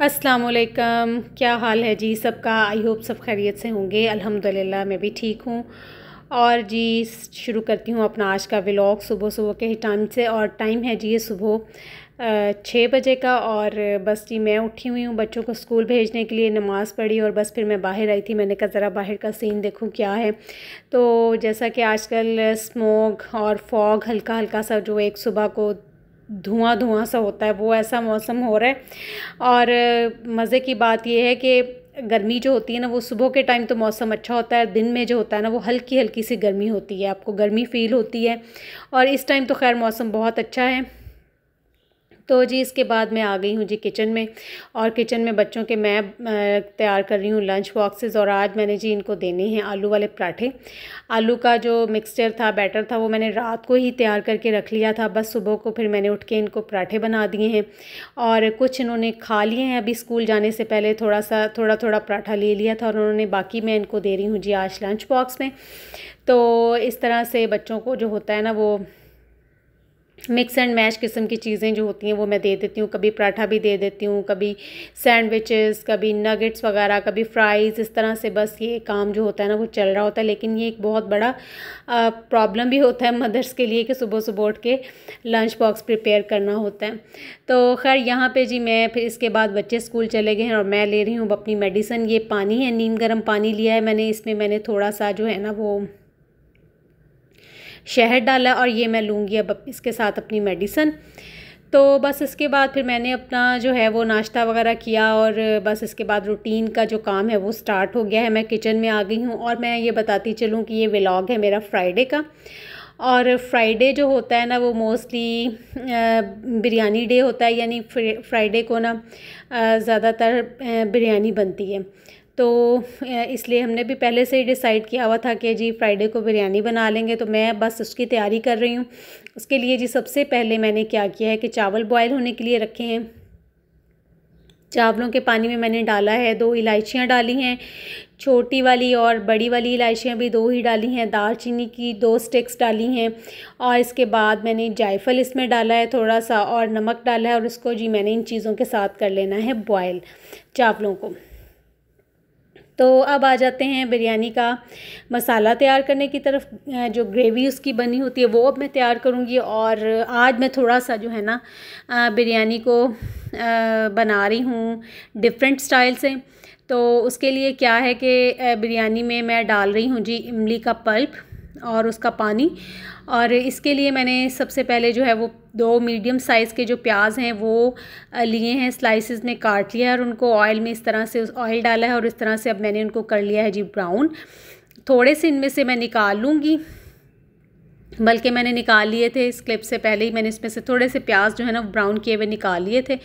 अस्सलाम वालेकुम। क्या हाल है जी सबका? आई होप सब खैरियत से होंगे। अल्हम्दुलिल्लाह मैं भी ठीक हूँ। और जी शुरू करती हूँ अपना आज का व्लॉग सुबह सुबह के टाइम से। और टाइम है जी ये सुबह 6 बजे का। और बस जी मैं उठी हुई हूँ बच्चों को स्कूल भेजने के लिए, नमाज़ पढ़ी और बस फिर मैं बाहर आई थी। मैंने कहा ज़रा बाहर का सीन देखूँ क्या है। तो जैसा कि आजकल स्मोक और फॉग हल्का हल्का सा जो एक सुबह को धुआं धुआं सा होता है, वो ऐसा मौसम हो रहा है। और मज़े की बात यह है कि गर्मी जो होती है ना, वो सुबह के टाइम तो मौसम अच्छा होता है, दिन में जो होता है ना वो हल्की हल्की सी गर्मी होती है, आपको गर्मी फ़ील होती है। और इस टाइम तो खैर मौसम बहुत अच्छा है। तो जी इसके बाद मैं आ गई हूँ जी किचन में। और किचन में बच्चों के मैं तैयार कर रही हूँ लंच बॉक्सेस। और आज मैंने जी इनको देने हैं आलू वाले पराठे। आलू का जो मिक्सचर था, बैटर था, वो मैंने रात को ही तैयार करके रख लिया था। बस सुबह को फिर मैंने उठ के इनको पराठे बना दिए हैं। और कुछ इन्होंने खा लिए हैं, अभी स्कूल जाने से पहले थोड़ा थोड़ा पराठा ले लिया था और उन्होंने बाकी मैं इनको दे रही हूँ जी आज लंच बॉक्स में। तो इस तरह से बच्चों को जो होता है ना वो मिक्स एंड मैश किस्म की चीज़ें जो होती हैं वो मैं दे देती हूँ। कभी पराठा भी दे देती हूँ, कभी सैंडविचेस, कभी नगेट्स वगैरह, कभी फ्राइज़। इस तरह से बस ये काम जो होता है ना वो चल रहा होता है। लेकिन ये एक बहुत बड़ा प्रॉब्लम भी होता है मदर्स के लिए कि सुबह सुबह उठ के लंच बॉक्स प्रिपेयर करना होता है। तो खैर यहाँ पे जी मैं फिर इसके बाद बच्चे स्कूल चले गए हैं और मैं ले रही हूँ अपनी मेडिसिन। ये पानी है, नीम गर्म पानी लिया है मैंने, इसमें मैंने थोड़ा सा जो है ना वो शहद डाला और ये मैं लूँगी अब इसके साथ अपनी मेडिसिन। तो बस इसके बाद फिर मैंने अपना जो है वो नाश्ता वगैरह किया और बस इसके बाद रूटीन का जो काम है वो स्टार्ट हो गया है। मैं किचन में आ गई हूँ और मैं ये बताती चलूँ कि ये व्लॉग है मेरा फ्राइडे का। और फ्राइडे जो होता है ना वो मोस्टली बिरयानी डे होता है, यानी फ्राइडे को ना ज़्यादातर बिरयानी बनती है। तो इसलिए हमने भी पहले से ही डिसाइड किया हुआ था कि जी फ्राइडे को बिरयानी बना लेंगे। तो मैं बस उसकी तैयारी कर रही हूँ। उसके लिए जी सबसे पहले मैंने क्या किया है कि चावल बॉयल होने के लिए रखे हैं। चावलों के पानी में मैंने डाला है 2 इलायचियाँ डाली हैं, छोटी वाली और बड़ी वाली इलायचियाँ भी 2 ही डाली हैं। दालचीनी की 2 स्टिक्स डाली हैं। और इसके बाद मैंने जायफल इसमें डाला है थोड़ा सा और नमक डाला है। और इसको जी मैंने इन चीज़ों के साथ कर लेना है बॉयल चावलों को। तो अब आ जाते हैं बिरयानी का मसाला तैयार करने की तरफ। जो ग्रेवी उसकी बनी होती है वो अब मैं तैयार करूँगी। और आज मैं थोड़ा सा जो है ना बिरयानी को बना रही हूँ डिफरेंट स्टाइल से। तो उसके लिए क्या है कि बिरयानी में मैं डाल रही हूँ जी इमली का पल्प और उसका पानी। और इसके लिए मैंने सबसे पहले जो है वो 2 मीडियम साइज़ के जो प्याज हैं वो लिए हैं, स्लाइसेस में काट लिया है और उनको ऑयल में इस तरह से ऑयल डाला है और इस तरह से अब मैंने उनको कर लिया है जी ब्राउन। थोड़े से इनमें से मैं निकाल लूँगी, बल्कि मैंने निकाल लिए थे इस क्लिप से पहले ही। मैंने इसमें से थोड़े से प्याज जो है ना ब्राउन किए हुए निकाल लिए थे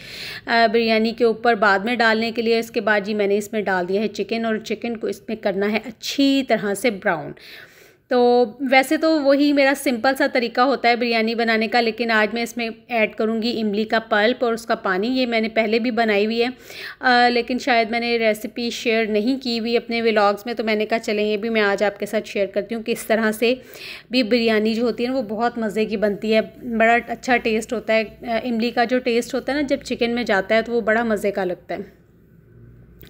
बिरयानी के ऊपर बाद में डालने के लिए। इसके बाद जी मैंने इसमें डाल दिया है चिकन और चिकन को इसमें करना है अच्छी तरह से ब्राउन। तो वैसे तो वही मेरा सिंपल सा तरीका होता है बिरयानी बनाने का, लेकिन आज मैं इसमें ऐड करूँगी इमली का पल्प और उसका पानी। ये मैंने पहले भी बनाई हुई है लेकिन शायद मैंने रेसिपी शेयर नहीं की हुई अपने व्लॉग्स में। तो मैंने कहा चलें ये भी मैं आज आपके साथ शेयर करती हूँ कि इस तरह से भी बिरयानी जो होती है ना वो बहुत मज़े की बनती है, बड़ा अच्छा टेस्ट होता है। इमली का जो टेस्ट होता है ना जब चिकन में जाता है तो वो बड़ा मज़े का लगता है।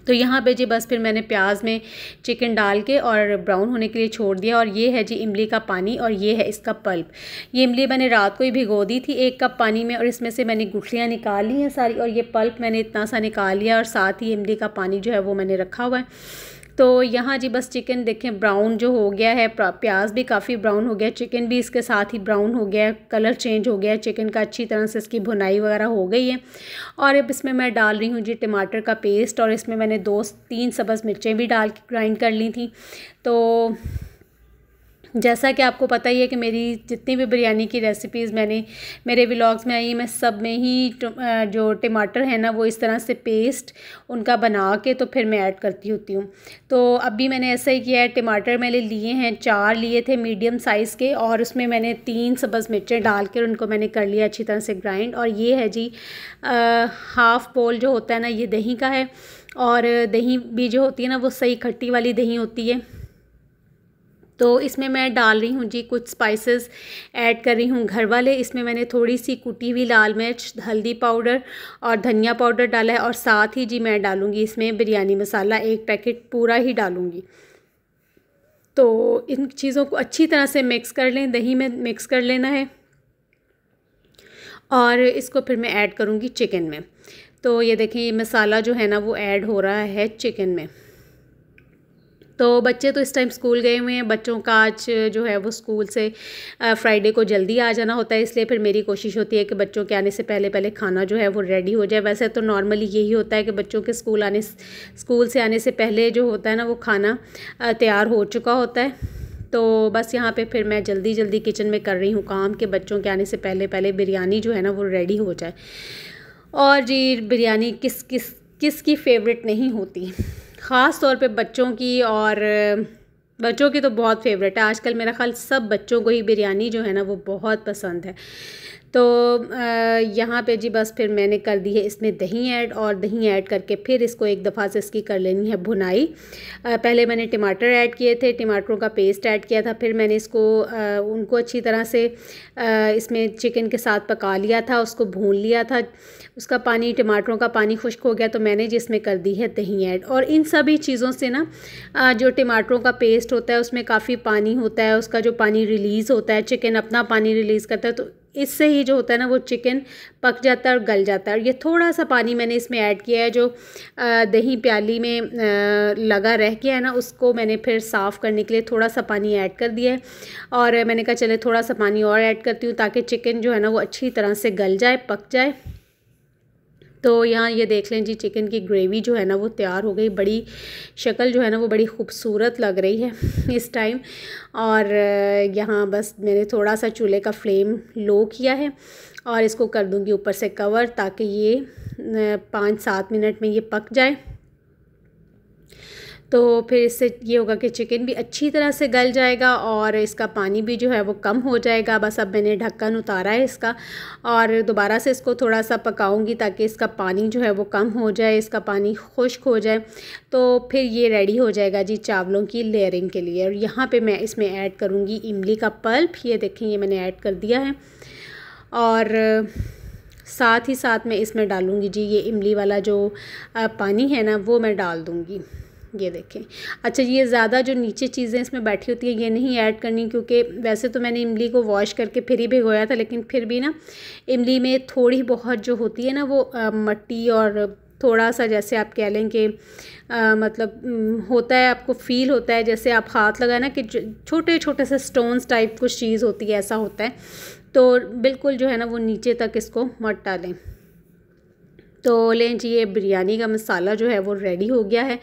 तो यहाँ पे जी बस फिर मैंने प्याज में चिकन डाल के और ब्राउन होने के लिए छोड़ दिया। और ये है जी इमली का पानी और ये है इसका पल्प। ये इमली मैंने रात को ही भिगो दी थी 1 कप पानी में और इसमें से मैंने गुठलियाँ निकाल ली हैं सारी। और ये पल्प मैंने इतना सा निकाल लिया और साथ ही इमली का पानी जो है वो मैंने रखा हुआ है। तो यहाँ जी बस चिकन देखें ब्राउन जो हो गया है, प्याज भी काफ़ी ब्राउन हो गया, चिकन भी इसके साथ ही ब्राउन हो गया है, कलर चेंज हो गया है चिकन का, अच्छी तरह से इसकी भुनाई वगैरह हो गई है। और अब इसमें मैं डाल रही हूँ जी टमाटर का पेस्ट और इसमें मैंने 2-3 सब्ज़ मिर्चें भी डाल के ग्राइंड कर ली थी। तो जैसा कि आपको पता ही है कि मेरी जितनी भी बिरयानी की रेसिपीज़ मैंने मेरे व्लॉग्स में आई, मैं सब में ही जो टमाटर है ना वो इस तरह से पेस्ट उनका बना के तो फिर मैं ऐड करती होती हूँ। तो अभी मैंने ऐसा ही किया है। टमाटर मैंने लिए हैं 4 लिए थे मीडियम साइज़ के और उसमें मैंने 3 सब्ज़ मिर्चें डाल कर उनको मैंने कर लिया अच्छी तरह से ग्राइंड। और ये है जी हाफ़ बोल जो होता है ना ये दही का है। और दही भी जो होती है ना वो सही खट्टी वाली दही होती है। तो इसमें मैं डाल रही हूँ जी कुछ स्पाइसेस ऐड कर रही हूँ घर वाले। इसमें मैंने थोड़ी सी कुटी हुई लाल मिर्च, हल्दी पाउडर और धनिया पाउडर डाला है, और साथ ही जी मैं डालूँगी इसमें बिरयानी मसाला, 1 पैकेट पूरा ही डालूँगी। तो इन चीज़ों को अच्छी तरह से मिक्स कर लें, दही में मिक्स कर लेना है, और इसको फिर मैं ऐड करूँगी चिकन में। तो ये देखें, ये मसाला जो है ना वो ऐड हो रहा है चिकन में। तो बच्चे तो इस टाइम स्कूल गए हुए हैं, बच्चों का आज जो है वो स्कूल से फ्राइडे को जल्दी आ जाना होता है, इसलिए फिर मेरी कोशिश होती है कि बच्चों के आने से पहले पहले खाना जो है वो रेडी हो जाए। वैसे तो नॉर्मली यही होता है कि बच्चों के स्कूल से आने से पहले जो होता है ना वो खाना तैयार हो चुका होता है। तो बस यहाँ पे फिर मैं जल्दी जल्दी किचन में कर रही हूँ काम कि बच्चों के आने से पहले पहले बिरयानी जो है ना वो रेडी हो जाए। और जी बिरयानी किस की फेवरेट नहीं होती, ख़ास तौर पे बच्चों की, और बच्चों की तो बहुत फेवरेट है। आजकल मेरा ख़्याल सब बच्चों को ही बिरयानी जो है ना वो बहुत पसंद है। तो यहाँ पे जी बस फिर मैंने कर दी है इसमें दही ऐड, और दही ऐड करके फिर इसको एक दफ़ा से इसकी कर लेनी है भुनाई। पहले मैंने टमाटर ऐड किए थे, टमाटरों का पेस्ट ऐड किया था, फिर मैंने इसको उनको अच्छी तरह से इसमें चिकन के साथ पका लिया था, उसको भून लिया था। उसका पानी, टमाटरों का पानी खुश्क हो गया तो मैंने जिसमें कर दी है दही ऐड। और इन सभी चीज़ों से ना जो टमाटरों का पेस्ट होता है उसमें काफ़ी पानी होता है, उसका जो पानी रिलीज़ होता है, चिकन अपना पानी रिलीज़ करता है, तो इससे ही जो होता है ना वो चिकन पक जाता है और गल जाता है। और ये थोड़ा सा पानी मैंने इसमें ऐड किया है, जो दही प्याली में लगा रह गया है ना, उसको मैंने फिर साफ़ करने के लिए थोड़ा सा पानी ऐड कर दिया है। और मैंने कहा चले थोड़ा सा पानी और ऐड करती हूँ ताकि चिकन जो है ना वो अच्छी तरह से गल जाए, पक जाए। तो यहाँ ये देख लें जी, चिकन की ग्रेवी जो है ना वो तैयार हो गई। बड़ी शक्ल जो है ना वो बड़ी खूबसूरत लग रही है इस टाइम। और यहाँ बस मैंने थोड़ा सा चूल्हे का फ्लेम लो किया है, और इसको कर दूँगी ऊपर से कवर, ताकि ये 5-7 मिनट में ये पक जाए। तो फिर इससे ये होगा कि चिकन भी अच्छी तरह से गल जाएगा और इसका पानी भी जो है वो कम हो जाएगा। बस अब मैंने ढक्कन उतारा है इसका, और दोबारा से इसको थोड़ा सा पकाऊंगी ताकि इसका पानी जो है वो कम हो जाए, इसका पानी खुश्क हो जाए। तो फिर ये रेडी हो जाएगा जी चावलों की लेयरिंग के लिए। और यहाँ पे मैं इसमें ऐड करूँगी इमली का पल्प। ये देखें, ये मैंने ऐड कर दिया है, और साथ ही साथ मैं इसमें डालूँगी जी ये इमली वाला जो पानी है ना वो मैं डाल दूँगी। ये देखें। अच्छा, ये ज़्यादा जो नीचे चीज़ें इसमें बैठी होती हैं ये नहीं ऐड करनी, क्योंकि वैसे तो मैंने इमली को वॉश करके फिर ही भिगोया था, लेकिन फिर भी ना इमली में थोड़ी बहुत जो होती है ना वो मिट्टी, और थोड़ा सा जैसे आप कह लें कि मतलब होता है, आपको फ़ील होता है जैसे आप हाथ लगाए ना कि छोटे छोटे से स्टोन्स टाइप कुछ चीज़ होती है, ऐसा होता है। तो बिल्कुल जो है ना वो नीचे तक इसको मत डालें। तो लें जी, ये बिरयानी का मसाला जो है वो रेडी हो गया है,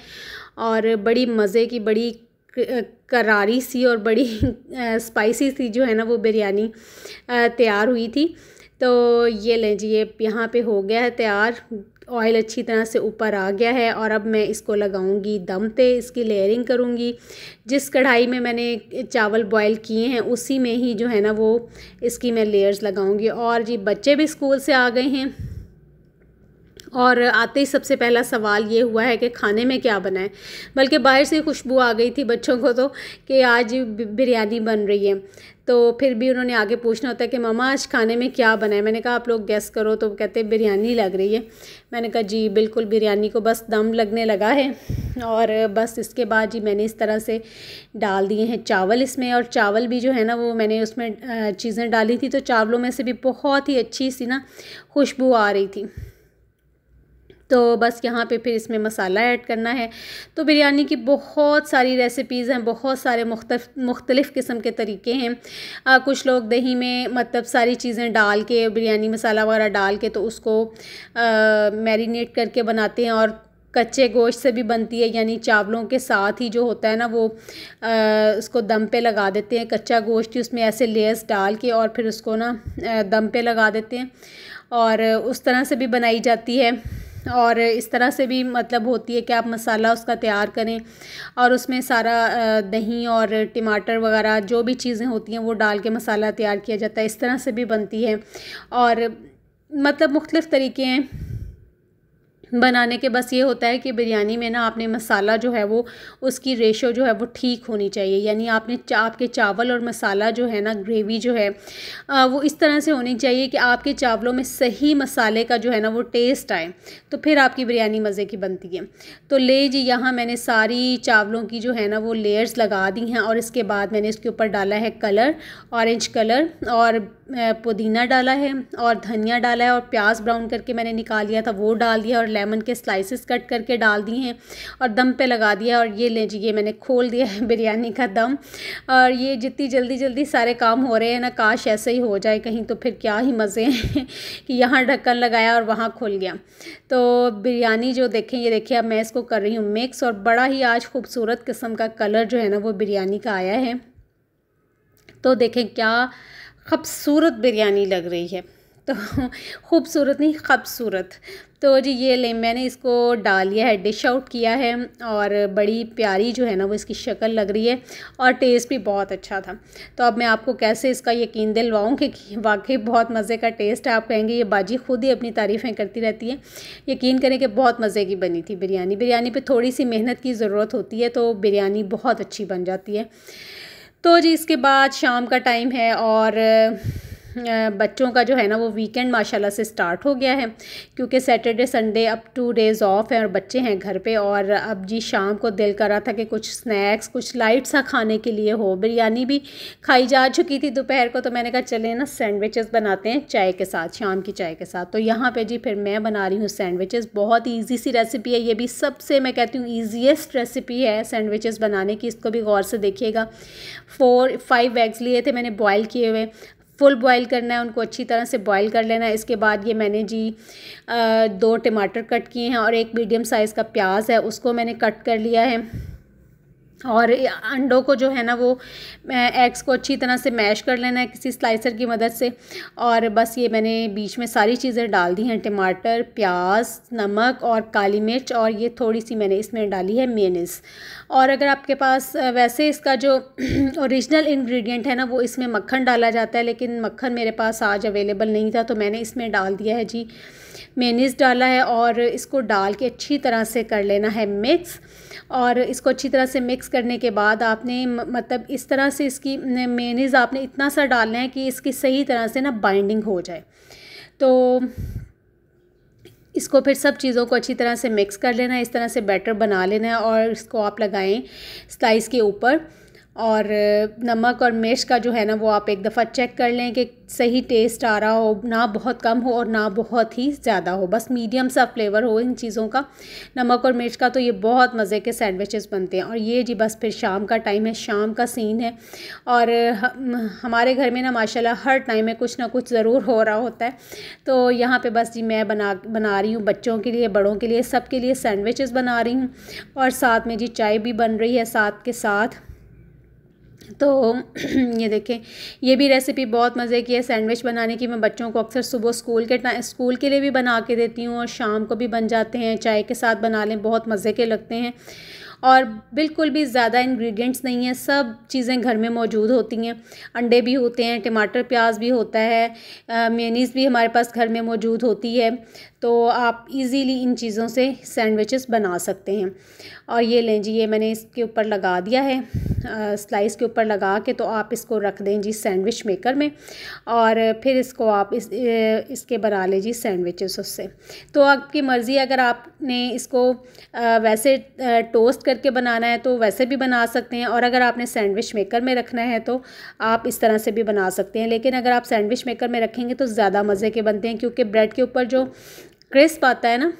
और बड़ी मज़े की, बड़ी करारी सी और बड़ी स्पाइसी सी जो है ना वो बिरयानी तैयार हुई थी। तो ये लें जी, ये यहाँ पे हो गया है तैयार। ऑयल अच्छी तरह से ऊपर आ गया है, और अब मैं इसको लगाऊंगी दम पे, इसकी लेयरिंग करूंगी। जिस कढ़ाई में मैंने चावल बॉयल किए हैं उसी में ही जो है ना वो इसकी मैं लेयर्स लगाऊंगी। और जी बच्चे भी स्कूल से आ गए हैं, और आते ही सबसे पहला सवाल ये हुआ है कि खाने में क्या बनाएं। बल्कि बाहर से खुशबू आ गई थी बच्चों को तो कि आज बिरयानी बन रही है। तो फिर भी उन्होंने आगे पूछना होता है कि मामा आज खाने में क्या बनाए। मैंने कहा आप लोग गेस करो, तो कहते बिरयानी लग रही है। मैंने कहा जी बिल्कुल, बिरयानी को बस दम लगने लगा है। और बस इसके बाद जी मैंने इस तरह से डाल दिए हैं चावल इसमें, और चावल भी जो है ना वो मैंने उसमें चीज़ें डाली थी, तो चावलों में से भी बहुत ही अच्छी सी ना खुशबू आ रही थी। तो बस यहाँ पे फिर इसमें मसाला ऐड करना है। तो बिरयानी की बहुत सारी रेसिपीज़ हैं, बहुत सारे मुख्तलिफ़ किस्म के तरीके हैं। कुछ लोग दही में मतलब सारी चीज़ें डाल के, बिरयानी मसाला वगैरह डाल के, तो उसको मैरिनेट करके बनाते हैं, और कच्चे गोश्त से भी बनती है, यानी चावलों के साथ ही जो होता है ना वो उसको दम पे लगा देते हैं। कच्चा गोश्त ही उसमें ऐसे लेयर्स डाल के और फिर उसको ना दम पे लगा देते हैं, और उस तरह से भी बनाई जाती है। और इस तरह से भी मतलब होती है कि आप मसाला उसका तैयार करें और उसमें सारा दही और टमाटर वगैरह जो भी चीज़ें होती हैं वो डाल के मसाला तैयार किया जाता है। इस तरह से भी बनती है, और मतलब मुख्तलिफ़ तरीके हैं। बनाने के बस ये होता है कि बिरयानी में ना आपने मसाला जो है वो उसकी रेशो जो है वो ठीक होनी चाहिए, यानी आपने आपके चावल और मसाला जो है ना, ग्रेवी जो है वो इस तरह से होनी चाहिए कि आपके चावलों में सही मसाले का जो है ना वो टेस्ट आए, तो फिर आपकी बिरयानी मज़े की बनती है। तो ले जी, यहाँ मैंने सारी चावलों की जो है ना वो लेयर्स लगा दी हैं और इसके बाद मैंने इसके ऊपर डाला है कलर, ऑरेंज कलर, और पुदीना डाला है और धनिया डाला है और प्याज ब्राउन करके मैंने निकाल लिया था वो डाल दिया और लेमन के स्लाइसेस कट करके डाल दिए हैं और दम पे लगा दिया। और ये ले जी, ये मैंने खोल दिया है बिरयानी का दम। और ये जितनी जल्दी जल्दी सारे काम हो रहे हैं ना, काश ऐसे ही हो जाए कहीं, तो फिर क्या ही मज़े हैं कि यहाँ ढक्कन लगाया और वहाँ खुल गया। तो बिरयानी जो देखें, ये देखिए अब मैं इसको कर रही हूँ मिक्स, और बड़ा ही आज खूबसूरत किस्म का कलर जो है ना वो बिरयानी का आया है। तो देखें क्या खूबसूरत बिरयानी लग रही है, तो खूबसूरत नहीं खूबसूरत। तो जी ये ले, मैंने इसको डाल लिया है, डिश आउट किया है, और बड़ी प्यारी जो है ना वो इसकी शक्ल लग रही है और टेस्ट भी बहुत अच्छा था। तो अब मैं आपको कैसे इसका यकीन दिलवाऊँ कि वाकई बहुत मज़े का टेस्ट है। आप कहेंगे ये बाजी खुद ही अपनी तारीफ़ें करती रहती है। यकीन करें कि बहुत मज़े की बनी थी बिरयानी। बिरयानी पे थोड़ी सी मेहनत की ज़रूरत होती है, तो बिरयानी बहुत अच्छी बन जाती है। तो जी इसके बाद शाम का टाइम है और बच्चों का जो है ना वो वीकेंड माशाल्लाह से स्टार्ट हो गया है, क्योंकि सैटरडे संडे अब 2 डेज़ ऑफ है और बच्चे हैं घर पे। और अब जी शाम को दिल कर रहा था कि कुछ स्नैक्स, कुछ लाइट सा खाने के लिए हो। बिरयानी भी खाई जा चुकी थी दोपहर को, तो मैंने कहा चले ना सैंडविचेस बनाते हैं चाय के साथ, शाम की चाय के साथ। तो यहाँ पर जी फिर मैं बना रही हूँ सैंडविचेस। बहुत ईजी सी रेसिपी है ये भी, सबसे मैं कहती हूँ ईजीएस्ट रेसिपी है सैंडविचेस बनाने की। इसको भी गौर से देखिएगा। 4-5 एग्स लिए थे मैंने बॉयल किए हुए, फुल बॉयल करना है उनको, अच्छी तरह से बॉयल कर लेना है। इसके बाद ये मैंने जी 2 टमाटर कट किए हैं और एक मीडियम साइज़ का प्याज है, उसको मैंने कट कर लिया है। और अंडों को जो है ना वो एग्स को अच्छी तरह से मैश कर लेना है किसी स्लाइसर की मदद से। और बस ये मैंने बीच में सारी चीज़ें डाल दी हैं, टमाटर, प्याज, नमक और काली मिर्च, और ये थोड़ी सी मैंने इसमें डाली है मेयोनीज़। और अगर आपके पास वैसे इसका जो ओरिजिनल इंग्रेडिएंट है ना वो इसमें मक्खन डाला जाता है, लेकिन मक्खन मेरे पास आज अवेलेबल नहीं था, तो मैंने इसमें डाल दिया है जी मेयोनीज़ डाला है। और इसको डाल के अच्छी तरह से कर लेना है मिक्स। और इसको अच्छी तरह से मिक्स करने के बाद आपने मतलब इस तरह से इसकी मेयोनीज़ आपने इतना सा डालना है कि इसकी सही तरह से ना बाइंडिंग हो जाए। तो इसको फिर सब चीज़ों को अच्छी तरह से मिक्स कर लेना है, इस तरह से बैटर बना लेना है और इसको आप लगाएं स्लाइस के ऊपर। और नमक और मिर्च का जो है ना वो आप एक दफ़ा चेक कर लें कि सही टेस्ट आ रहा हो, ना बहुत कम हो और ना बहुत ही ज़्यादा हो, बस मीडियम सा फ्लेवर हो इन चीज़ों का, नमक और मिर्च का। तो ये बहुत मज़े के सैंडविचेस बनते हैं। और ये जी बस फिर शाम का टाइम है, शाम का सीन है, और हमारे घर में ना माशाल्लाह हर टाइम में कुछ ना कुछ ज़रूर हो रहा होता है। तो यहाँ पे बस जी मैं बना रही हूँ बच्चों के लिए, बड़ों के लिए, सब के लिए सैंडविचेस बना रही हूँ, और साथ में जी चाय भी बन रही है साथ के साथ। तो ये देखें, ये भी रेसिपी बहुत मज़े की है सैंडविच बनाने की। मैं बच्चों को अक्सर सुबह स्कूल के लिए भी बना के देती हूँ और शाम को भी बन जाते हैं, चाय के साथ बना लें, बहुत मज़े के लगते हैं। और बिल्कुल भी ज़्यादा इंग्रेडिएंट्स नहीं है, सब चीज़ें घर में मौजूद होती हैं। अंडे भी होते हैं, टमाटर प्याज भी होता है, मेयोनीज़ भी हमारे पास घर में मौजूद होती है। तो आप इजीली इन चीज़ों से सैंडविचेस बना सकते हैं। और ये लें जी, ये मैंने इसके ऊपर लगा दिया है, स्लाइस के ऊपर लगा के। तो आप इसको रख दें जी सैंडविच मेकर में, और फिर इसको आप इसके बना लें जी सैंडविचेस उससे। तो आपकी मर्ज़ी, अगर आपने इसको वैसे टोस्ट करके बनाना है तो वैसे भी बना सकते हैं, और अगर आपने सैंडविच मेकर में रखना है तो आप इस तरह से भी बना सकते हैं। लेकिन अगर आप सैंडविच मेकर में रखेंगे तो ज़्यादा मज़े के बनते हैं, क्योंकि ब्रेड के ऊपर जो क्रिस्प आता है ना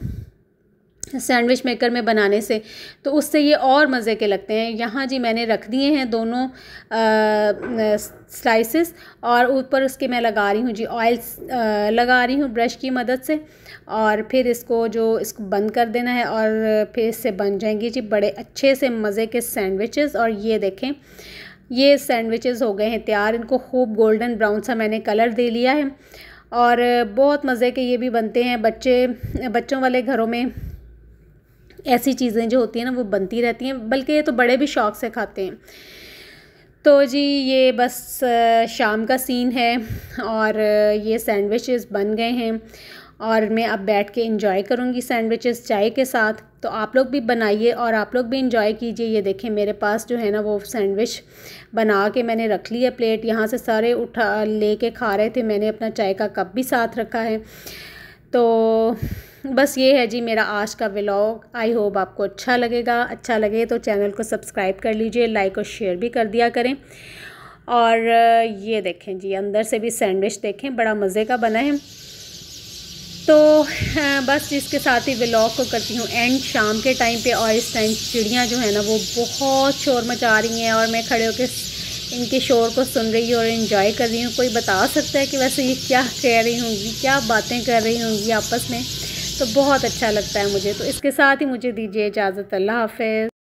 सैंडविच मेकर में बनाने से, तो उससे ये और मज़े के लगते हैं। यहाँ जी मैंने रख दिए हैं दोनों स्लाइसेस, और ऊपर उसके मैं लगा रही हूँ जी ऑयल लगा रही हूँ ब्रश की मदद से। और फिर इसको बंद कर देना है, और फिर इससे बन जाएंगी जी बड़े अच्छे से मज़े के सैंडविचेस। और ये देखें, ये सैंडविचेस हो गए हैं तैयार। इनको खूब गोल्डन ब्राउन सा मैंने कलर दे लिया है, और बहुत मज़े के ये भी बनते हैं। बच्चों वाले घरों में ऐसी चीज़ें जो होती हैं ना वो बनती रहती हैं, बल्कि ये तो बड़े भी शौक़ से खाते हैं। तो जी ये बस शाम का सीन है, और ये सैंडविचेस बन गए हैं। और मैं अब बैठ के इंजॉय करूँगी सैंडविचेस चाय के साथ। तो आप लोग भी बनाइए और आप लोग भी इंजॉय कीजिए। ये देखें मेरे पास जो है ना वो सैंडविच बना के मैंने रख लिया प्लेट, यहाँ से सारे उठा लेके खा रहे थे। मैंने अपना चाय का कप भी साथ रखा है। तो बस ये है जी मेरा आज का व्लॉग। आई होप आपको अच्छा लगेगा। अच्छा लगे तो चैनल को सब्सक्राइब कर लीजिए, लाइक और शेयर भी कर दिया करें। और ये देखें जी अंदर से भी सैंडविच देखें बड़ा मज़े का बना है। तो बस इसके साथ ही व्लॉग को करती हूँ एंड शाम के टाइम पे। और इस टाइम चिड़ियाँ जो है ना वो बहुत शोर मचा रही हैं और मैं खड़े होकर इनके शोर को सुन रही हूँ और एंजॉय कर रही हूँ। कोई बता सकता है कि वैसे ये क्या कह रही होंगी, क्या बातें कर रही होंगी आपस में। तो बहुत अच्छा लगता है मुझे। तो इसके साथ ही मुझे दीजिए इजाज़त। अल्लाह हाफ़िज़।